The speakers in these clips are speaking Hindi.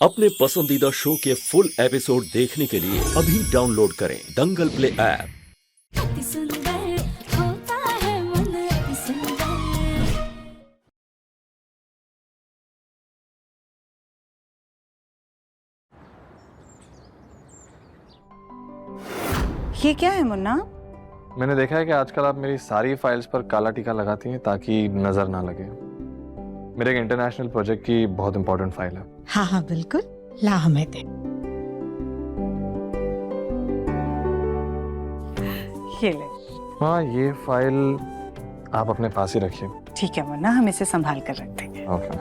अपने पसंदीदा शो के फुल एपिसोड देखने के लिए अभी डाउनलोड करें दंगल प्ले ऐप। अति सुंदर होता है मन अति सुंदर। ये क्या है मुन्ना? मैंने देखा है कि आजकल आप मेरी सारी फाइल्स पर काला टीका लगाती हैं ताकि नजर ना लगे। मेरे एक इंटरनेशनल प्रोजेक्ट की बहुत इंपॉर्टेंट फाइल है। हाँ हाँ बिल्कुल, ला हमें दे। ये ले। हाँ, ये फाइल आप अपने पास ही रखिए। ठीक है मुन्ना, हम इसे संभाल कर रख देंगे। ओके।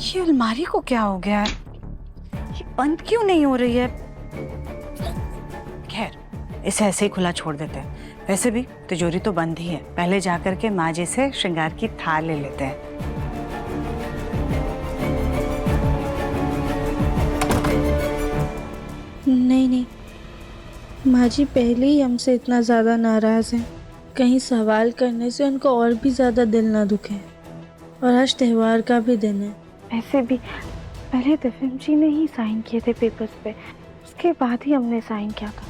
ये अलमारी को क्या हो गया है? ये बंद क्यों नहीं हो रही है? खैर, इसे ऐसे ही खुला छोड़ देते हैं। वैसे भी तिजोरी तो बंद ही है। पहले जाकर के माँ जी से श्रृंगार की थाल ले लेते हैं। नहीं नहीं, माँ जी पहले ही हमसे इतना ज़्यादा नाराज़ हैं। कहीं सवाल करने से उनको और भी ज़्यादा दिल ना दुखे। और आज त्यौहार का भी दिन है। ऐसे भी पहले दिव्यम जी ने ही साइन किए थे पेपर्स पे, उसके बाद ही हमने साइन किया था।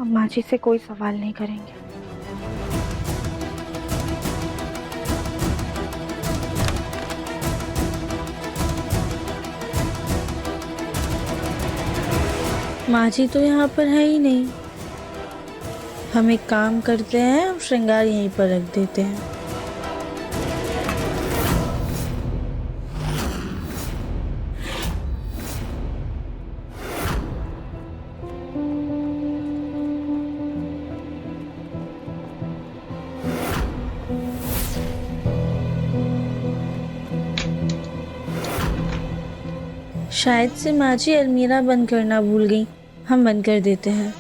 अब माँ जी से कोई सवाल नहीं करेंगे। माँ जी तो यहाँ पर है ही नहीं। हम एक काम करते हैं, हम श्रृंगार यहीं पर रख देते हैं। शायद से माँ जी अलमीरा बंद करना भूल गई। हम बंद कर देते हैं।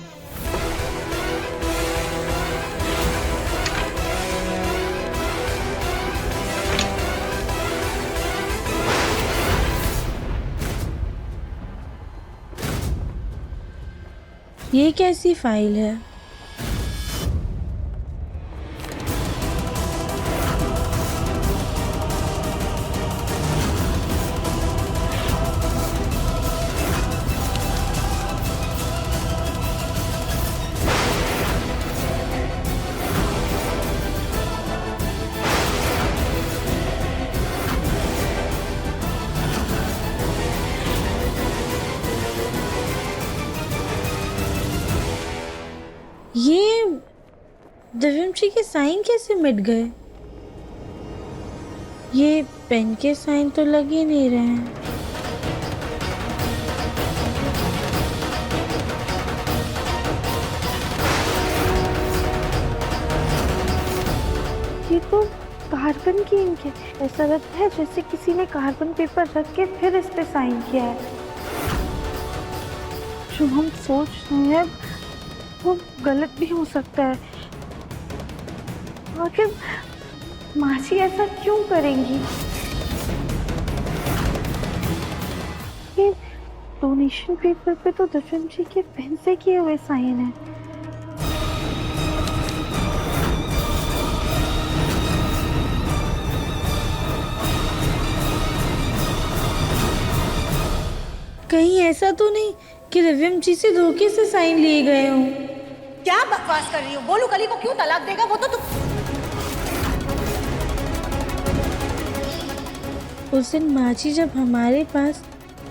ये कैसी फाइल है? ये दिव्यम जी के साइन कैसे मिट गए? ये पेन के साइन तो लग ही नहीं रहे हैं। ये तो कार्बन की इंक है। ऐसा लगता है जैसे किसी ने कार्बन पेपर रख के फिर इस पे साइन किया है। जो हम सोच रहे हैं वो गलत भी हो सकता है। आखिर माँ जी ऐसा क्यों करेंगी? ये डोनेशन पेपर पे तो दिव्यम जी के पेन से किए हुए साइन है। कहीं ऐसा तो नहीं कि दिव्यम जी से धोखे से साइन लिए गए हों? क्या बकवास कर रही हो? बोलू कली को क्यों तलाक देगा? वो तो तुम। उस दिन माँ जी जब हमारे पास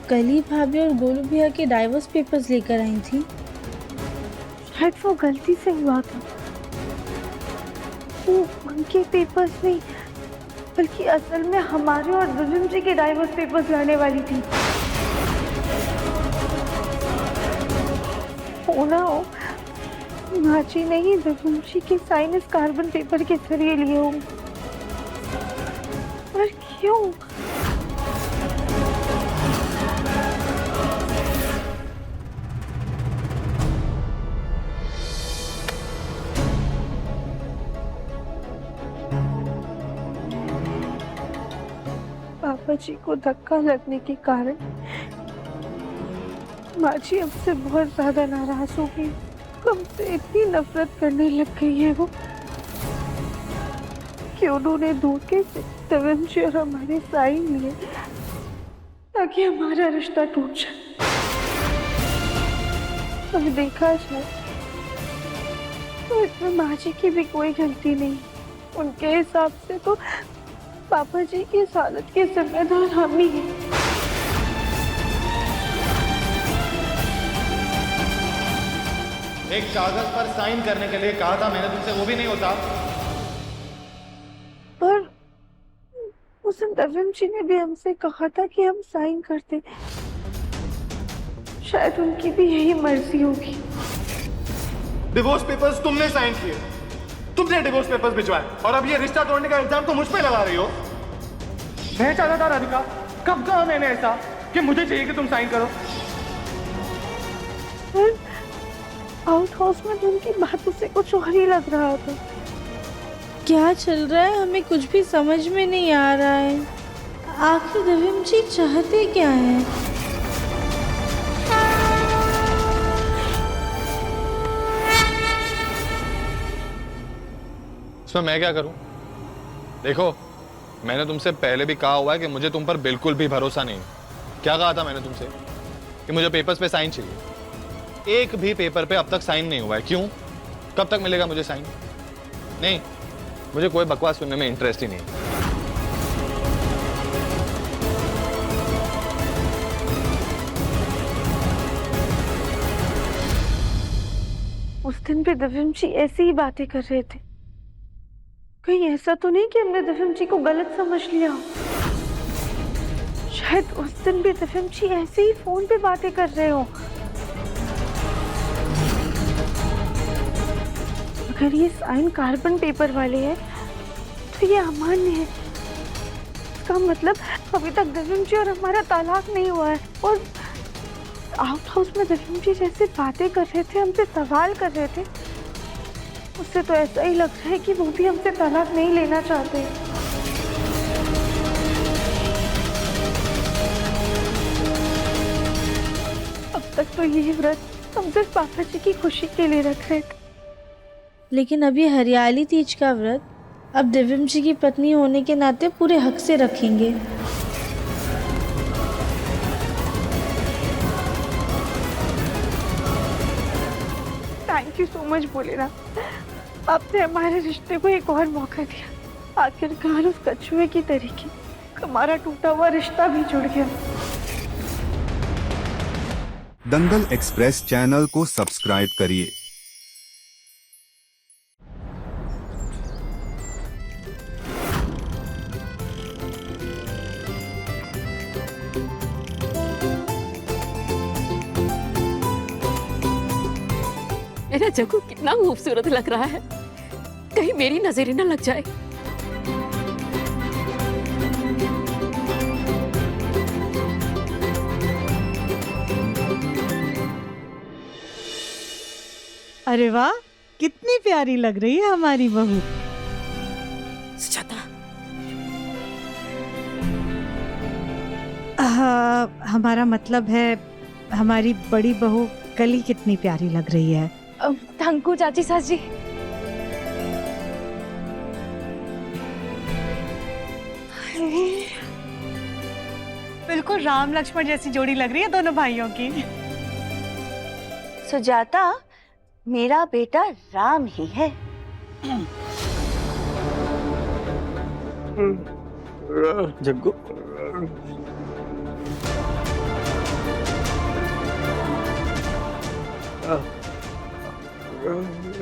कली भाभी और गोलू भैया के डाइवोर्स पेपर्स लेकर आई थी, शायद वो गलती से हुआ था। वो उनके पेपर्स नहीं बल्कि असल में हमारे और दिव्यम जी के डाइवोर्स पेपर्स लाने वाली थी। होना हो माँ जी ने ही दिव्यम जी के साइन इस कार्बन पेपर के जरिए लिए हो। पर क्यों? पापा जी को धक्का लगने के कारण माँ जी हमसे बहुत ज्यादा नाराज हो गई। हमसे इतनी नफरत करने लग गई है वो कि उन्होंने धोखे से तवंशी और हमारे साइन लिए ताकि हमारा रिश्ता टूट जाए। और देखा जाए तो इसमें माँ जी की भी कोई गलती नहीं। उनके हिसाब से तो पापा जी की इस हालत के जिम्मेदार हम ही हैं। एक कागज पर साइन करने के लिए कहा था मैंने तुमसे, वो भी नहीं होता। पर उस दिन दविम जी ने भी हमसे कहा था कि हम साइन करते। शायद उनकी भी यही मर्जी होगी। डिवोर्स पेपर्स तुमने साइन किए, तुमने डिवोर्स पेपर्स भिजवाए, और अब ये रिश्ता तोड़ने का इल्जाम तो मुझ पे लगा रही हो। मैं चाहता था राधिका, कब कहा मैंने ऐसा कि मुझे चाहिए कि तुम साइन करो। आउट हाउस में तो उनकी बातों से कुछ और ही लग रहा था। क्या चल रहा है हमें कुछ भी समझ में नहीं आ रहा है। आखिर दविम जी चाहते क्या हैं? इसमें मैं क्या करूं? देखो, मैंने तुमसे पहले भी कहा हुआ है कि मुझे तुम पर बिल्कुल भी भरोसा नहीं। क्या कहा था मैंने तुमसे? कि मुझे पेपर्स पे साइन चाहिए। एक भी पेपर पे अब तक साइन नहीं हुआ है। क्यों? कब तक मिलेगा मुझे साइन? नहीं, मुझे कोई बकवास सुनने में इंटरेस्ट ही नहीं। उस दिन भी दविम जी ऐसी ही बातें कर रहे थे। कहीं ऐसा तो नहीं कि हमने दविम जी को गलत समझ लिया हो? शायद उस दिन भी दविम जी ऐसे ही फोन पे बातें कर रहे हो। अगर ये साइन कार्बन पेपर वाले हैं तो ये अमान्य है। इसका मतलब अभी तक दविम जी और हमारा तलाक नहीं हुआ है। और आउट हाउस में दविम जी जैसे बातें कर रहे थे, हमसे सवाल कर रहे थे, उससे तो ऐसा ही लग रहा है कि वो भी हमसे तलाक नहीं लेना चाहते। अब तक तो ये व्रत हम सिर्फ पापा जी की खुशी के लिए रख रहे थे। लेकिन अब ये हरियाली तीज का व्रत अब दिव्यम जी की पत्नी होने के नाते पूरे हक से रखेंगे। Thank you so much Bholenath, आपने हमारे रिश्ते को एक और मौका दिया। आखिरकार उस कछुए की तरीके हमारा टूटा हुआ रिश्ता भी जुड़ गया। दंगल एक्सप्रेस चैनल को सब्सक्राइब करिए। मेरा जग्गू कितना खूबसूरत लग रहा है, कहीं मेरी नजर न लग जाए। अरे वाह, कितनी प्यारी लग रही है हमारी बहू। सुजाता, हमारा मतलब है हमारी बड़ी बहू कली कितनी प्यारी लग रही है। थैंक यू चाची सास जी। बिल्कुल राम लक्ष्मण जैसी जोड़ी लग रही है दोनों भाइयों की। सुजाता, मेरा बेटा राम ही है। जग्गू,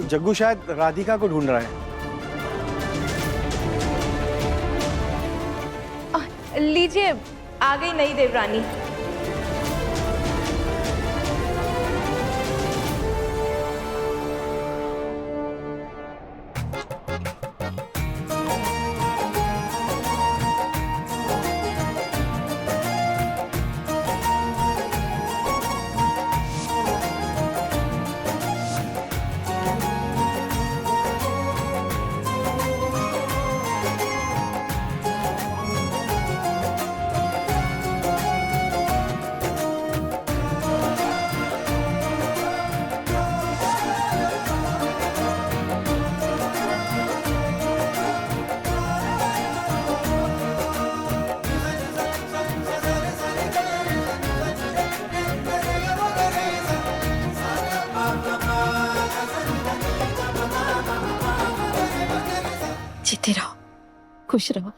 जग्गू शायद राधिका को ढूंढ रहा है। लीजिए, आ गई नई देवरानी। जीते रहो, खुश रहो।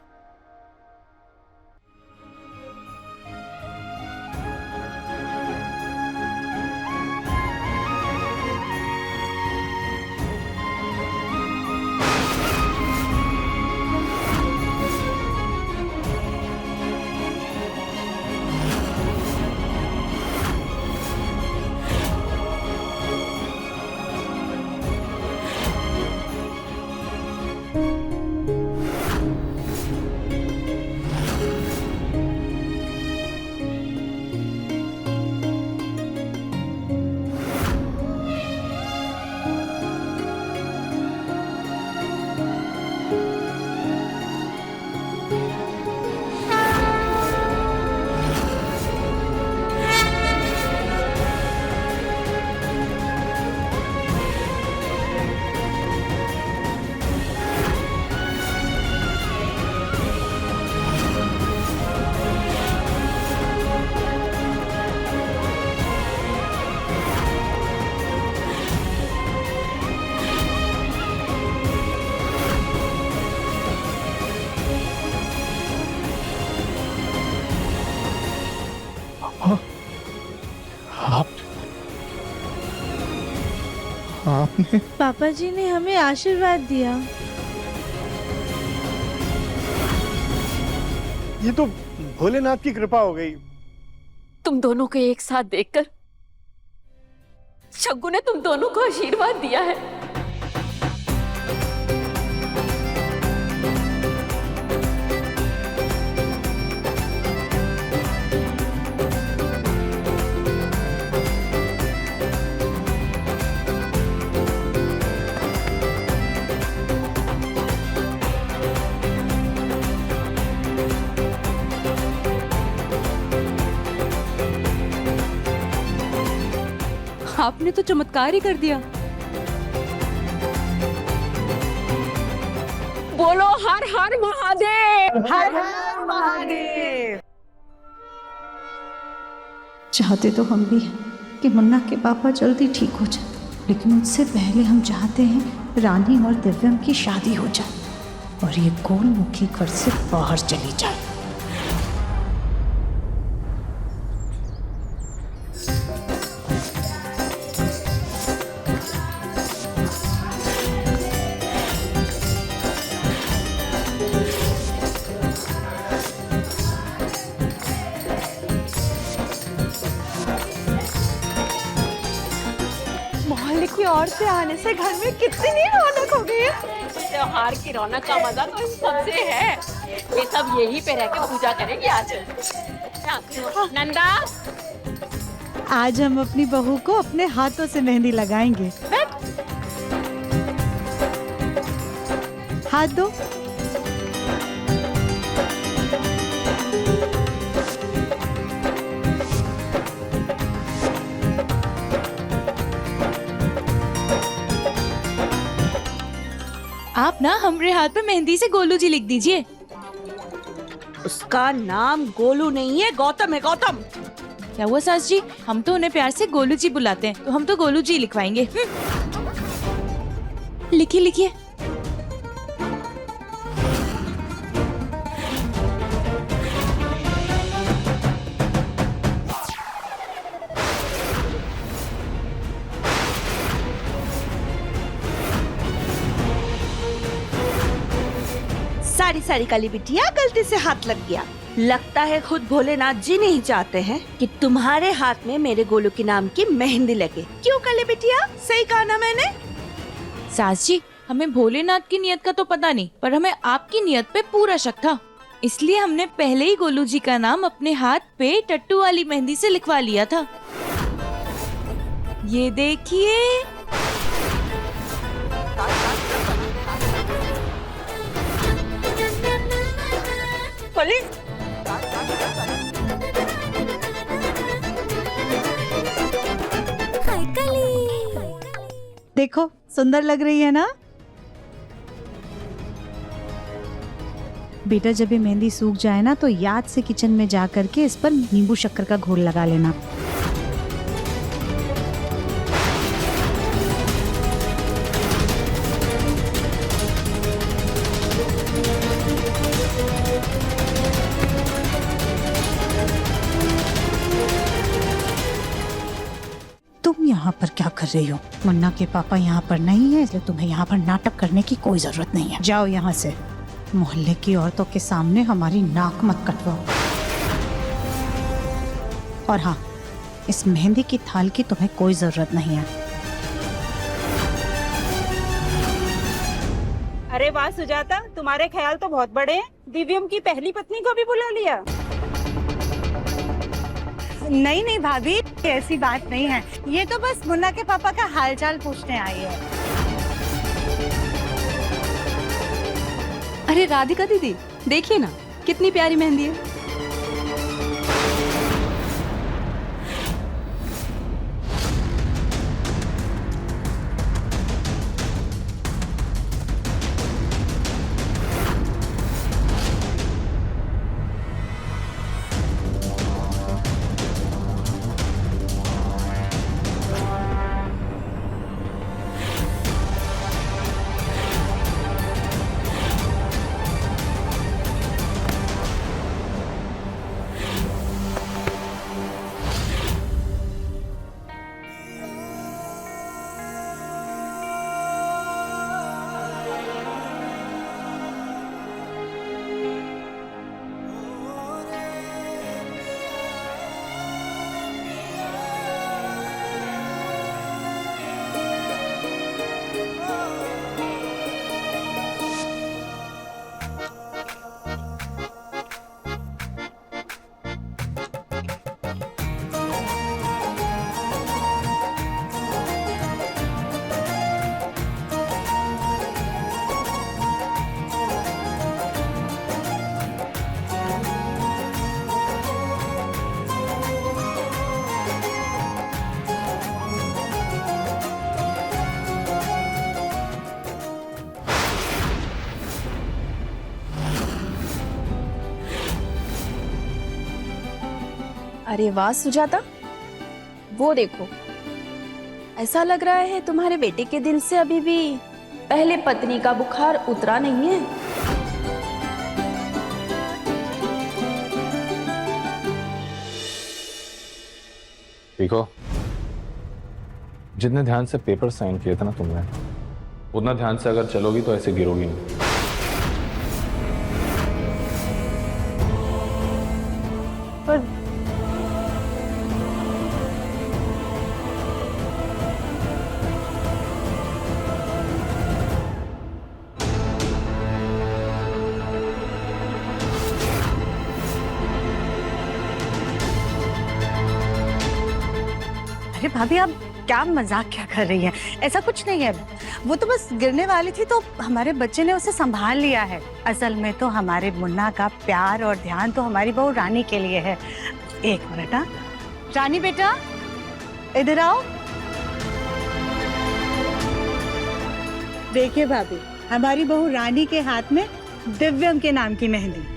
आपने? पापा जी ने हमें आशीर्वाद दिया। ये तो भोलेनाथ की कृपा हो गई। तुम दोनों को एक साथ देखकर शग्गू ने तुम दोनों को आशीर्वाद दिया है। आपने तो चमत्कार ही कर दिया। बोलो हर हर महादेव, हर हर महादेव। चाहते तो हम भी हैं कि मुन्ना के पापा जल्दी ठीक हो जाए, लेकिन उससे पहले हम चाहते हैं रानी और दिव्यम की शादी हो जाए और ये गोलमुखी घर से बाहर चली जाए। मोहल्ले की औरतें आने से घर में कितनी रौनक हो गई है। त्योहार की रौनक का मजा तो इन सबसे है। ये सब यहीं पे रह के पूजा करेंगे आज। नंदा, आज हम अपनी बहू को अपने हाथों से मेहंदी लगाएंगे। हाथ दो। आप ना हमारे हाथ पे मेहंदी से गोलू जी लिख दीजिए। उसका नाम गोलू नहीं है, गौतम है, गौतम। क्या हुआ सास जी? हम तो उन्हें प्यार से गोलू जी बुलाते हैं, तो हम तो गोलू जी लिखवाएंगे। लिखिए लिखिए। सारी सारी काली बिटिया, गलती से हाथ लग गया। लगता है खुद भोलेनाथ जी नहीं चाहते हैं कि तुम्हारे हाथ में मेरे गोलू के नाम की मेहंदी लगे। क्यों काली बिटिया, सही कहा ना मैंने? सास जी, हमें भोलेनाथ की नियत का तो पता नहीं, पर हमें आपकी नियत पे पूरा शक था, इसलिए हमने पहले ही गोलू जी का नाम अपने हाथ पे टट्टू वाली मेहंदी से लिखवा लिया था। ये देखिए। देखो सुंदर लग रही है ना? बेटा जब ये मेहंदी सूख जाए ना तो याद से किचन में जा करके इस पर नींबू शक्कर का घोल लगा लेना। यहाँ पर क्या कर रही हो? मुन्ना के पापा यहाँ पर नहीं है, इसलिए तुम्हें यहाँ पर नाटक करने की कोई जरूरत नहीं है। जाओ यहाँ से। मोहल्ले की औरतों के सामने हमारी नाक मत कटवाओ। और हाँ, इस मेहंदी की थाल की तुम्हें कोई जरूरत नहीं है। अरे वाह सुजाता, तुम्हारे ख्याल तो बहुत बड़े हैं। दिव्यम की पहली पत्नी को भी बुला लिया। नहीं नहीं भाभी, ऐसी बात नहीं है। ये तो बस मुन्ना के पापा का हालचाल पूछने आई है। अरे राधिका दीदी, देखिए ना कितनी प्यारी मेहंदी है। अरे वाह सुजाता, वो देखो, ऐसा लग रहा है तुम्हारे बेटे के दिल से अभी भी पहले पत्नी का बुखार उतरा नहीं है। देखो, जितने ध्यान से पेपर साइन किए थे ना तुमने, उतना ध्यान से अगर चलोगी तो ऐसे गिरोगी नहीं। पर अरे भाभी, आप क्या मजाक क्या कर रही हैं? ऐसा कुछ नहीं है। वो तो बस गिरने वाली थी तो हमारे बच्चे ने उसे संभाल लिया है। असल में तो हमारे मुन्ना का प्यार और ध्यान तो हमारी बहू रानी के लिए है। एक मिनट। हाँ रानी बेटा, इधर आओ। देखिए भाभी, हमारी बहू रानी के हाथ में दिव्यम के नाम की मेहंदी।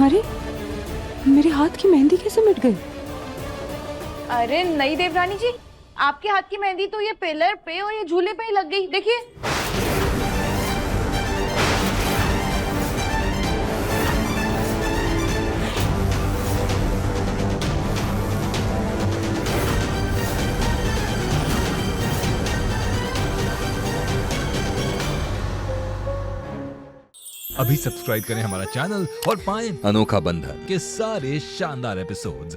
अरे मेरे हाथ की मेहंदी कैसे मिट गई? अरे नहीं देवरानी जी, आपके हाथ की मेहंदी तो ये पिलर पे और ये झूले पे ही लग गई। देखिए। अभी सब्सक्राइब करें हमारा चैनल और पाएं अनोखा बंधन के सारे शानदार एपिसोड्स।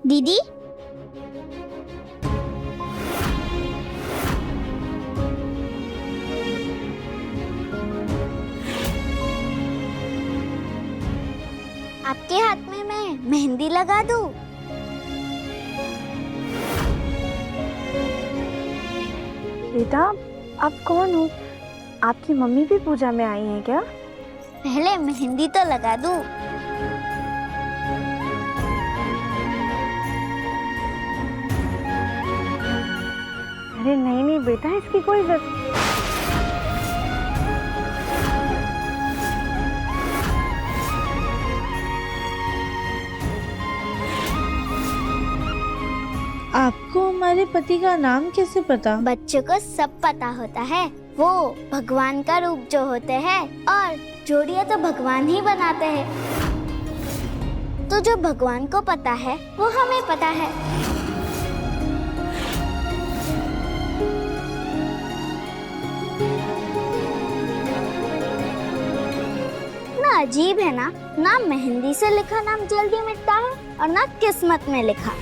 दीदी, आपके हाथ में मैं मेहंदी लगा दूं? बेटा, आप कौन हो? आपकी मम्मी भी पूजा में आई हैं क्या? पहले मेहंदी तो लगा दूं। अरे नहीं नहीं बेटा, इसकी कोई जरूरत। आपको हमारे पति का नाम कैसे पता? बच्चों को सब पता होता है, वो भगवान का रूप जो होते हैं और जोड़ियां तो भगवान ही बनाते हैं। तो जो भगवान को पता है वो हमें पता है। ना अजीब है ना मेहंदी से लिखा नाम जल्दी मिटता है और ना किस्मत में लिखा।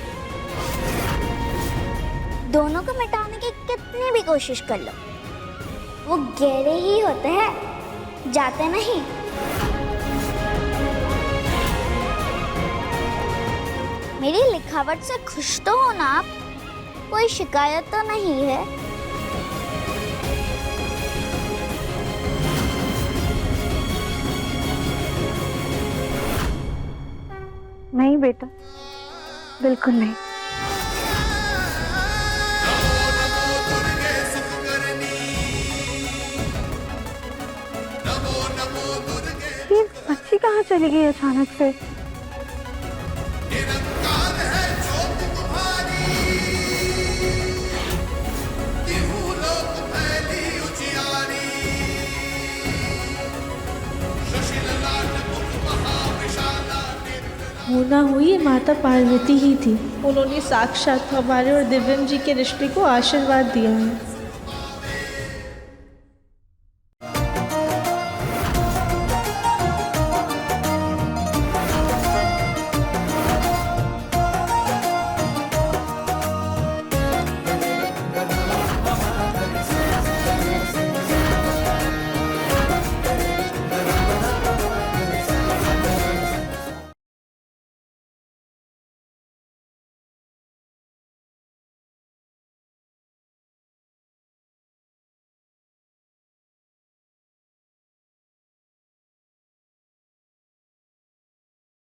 दोनों को मिटाने की कितनी भी कोशिश कर लो, वो गहरे ही होते हैं, जाते नहीं। मेरी लिखावट से खुश तो हो ना आप? कोई शिकायत तो नहीं है? नहीं बेटा, बिल्कुल नहीं। ये बच्ची कहाँ चली गई अचानक से? होना हुई माता पार्वती ही थी। उन्होंने साक्षात हमारे और दिव्यम जी के रिश्ते को आशीर्वाद दिया है।